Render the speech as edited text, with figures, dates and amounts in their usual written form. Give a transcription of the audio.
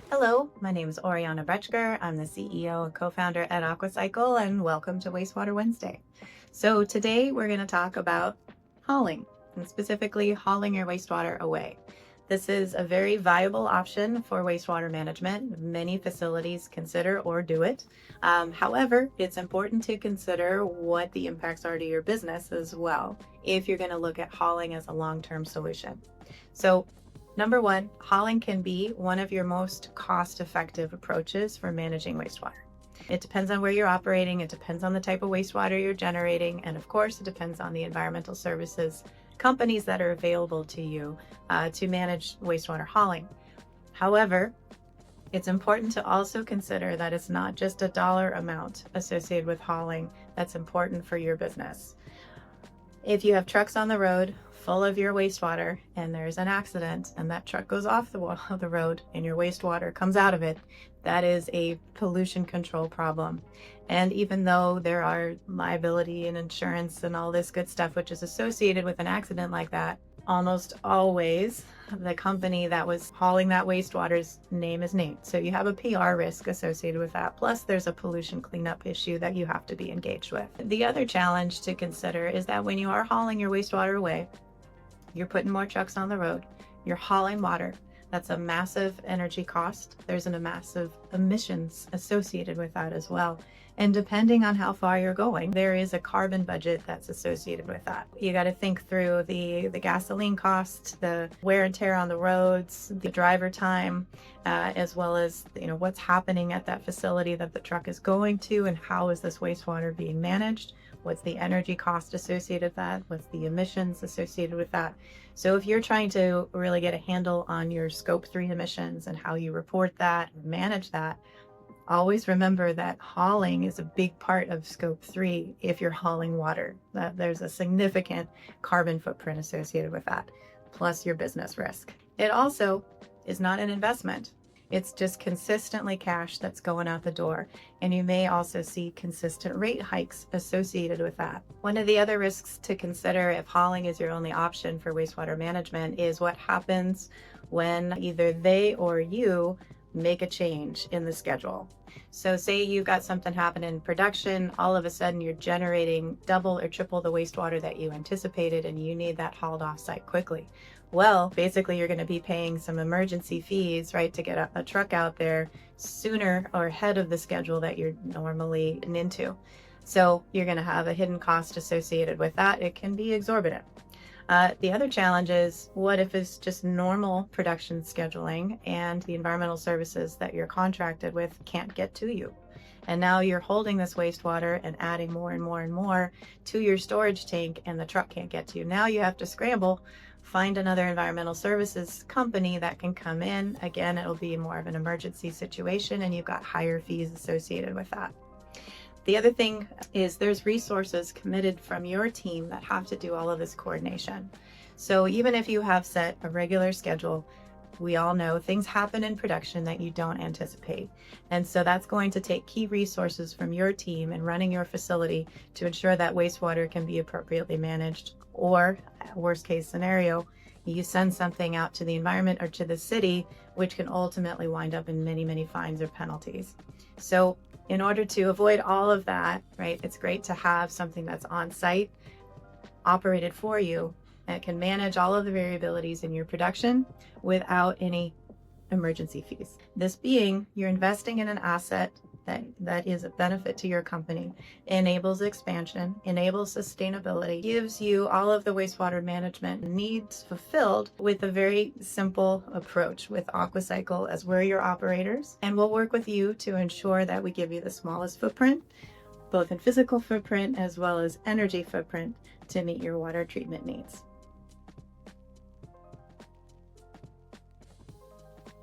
Hello, my name is Oriana Bretschger. I'm the CEO and co-founder at Aquacycl, and welcome to Wastewater Wednesday. So today we're going to talk about hauling, and specifically hauling your wastewater away. This is a very viable option for wastewater management. Many facilities consider or do it. However, it's important to consider what the impacts are to your business as well if you're going to look at hauling as a long-term solution. So number one, hauling can be one of your most cost-effective approaches for managing wastewater. It depends on where you're operating, it depends on the type of wastewater you're generating, and of course, it depends on the environmental services companies that are available to you to manage wastewater hauling. However, it's important to also consider that it's not just a dollar amount associated with hauling that's important for your business. If you have trucks on the road full of your wastewater and there's an accident and that truck goes off the road and your wastewater comes out of it, that is a pollution control problem. And even though there are liability and insurance and all this good stuff which is associated with an accident like that, almost always the company that was hauling that wastewater's name is named. So you have a PR risk associated with that. Plus there's a pollution cleanup issue that you have to be engaged with. The other challenge to consider is that when you are hauling your wastewater away, you're putting more trucks on the road, you're hauling water. That's a massive energy cost. There's a massive emissions associated with that as well. And depending on how far you're going, there is a carbon budget that's associated with that. You got to think through the gasoline cost, the wear and tear on the roads, the driver time, as well as what's happening at that facility that the truck is going to, and how is this wastewater being managed. What's the energy cost associated with that? What's the emissions associated with that? So if you're trying to really get a handle on your scope 3 emissions and how you report that and manage that, always remember that hauling is a big part of scope 3 if you're hauling water. That there's a significant carbon footprint associated with that, plus your business risk. It also is not an investment. It's just consistently cash that's going out the door. And you may also see consistent rate hikes associated with that. One of the other risks to consider if hauling is your only option for wastewater management is what happens when either they or you make a change in the schedule. So say you've got something happen in production, all of a sudden you're generating double or triple the wastewater that you anticipated and you need that hauled off site quickly. Well, basically you're going to be paying some emergency fees, right, to get a truck out there sooner or ahead of the schedule that you're normally into. So you're going to have a hidden cost associated with that. It can be exorbitant. The other challenge is, what if it's just normal production scheduling and the environmental services that you're contracted with can't get to you? And now you're holding this wastewater and adding more and more and more to your storage tank and the truck can't get to you. Now you have to scramble, find another environmental services company that can come in. Again, it'll be more of an emergency situation and you've got higher fees associated with that. The other thing is there's resources committed from your team that have to do all of this coordination. So even if you have set a regular schedule, we all know things happen in production that you don't anticipate. And so that's going to take key resources from your team in running your facility to ensure that wastewater can be appropriately managed. Or worst case scenario, you send something out to the environment or to the city, which can ultimately wind up in many, many fines or penalties. So in order to avoid all of that, right, it's great to have something that's on site, operated for you, and can manage all of the variabilities in your production without any emergency fees. This being, you're investing in an asset that is a benefit to your company, enables expansion, enables sustainability, gives you all of the wastewater management needs fulfilled with a very simple approach with Aquacycl, as we're your operators, and we'll work with you to ensure that we give you the smallest footprint, both in physical footprint as well as energy footprint, to meet your water treatment needs.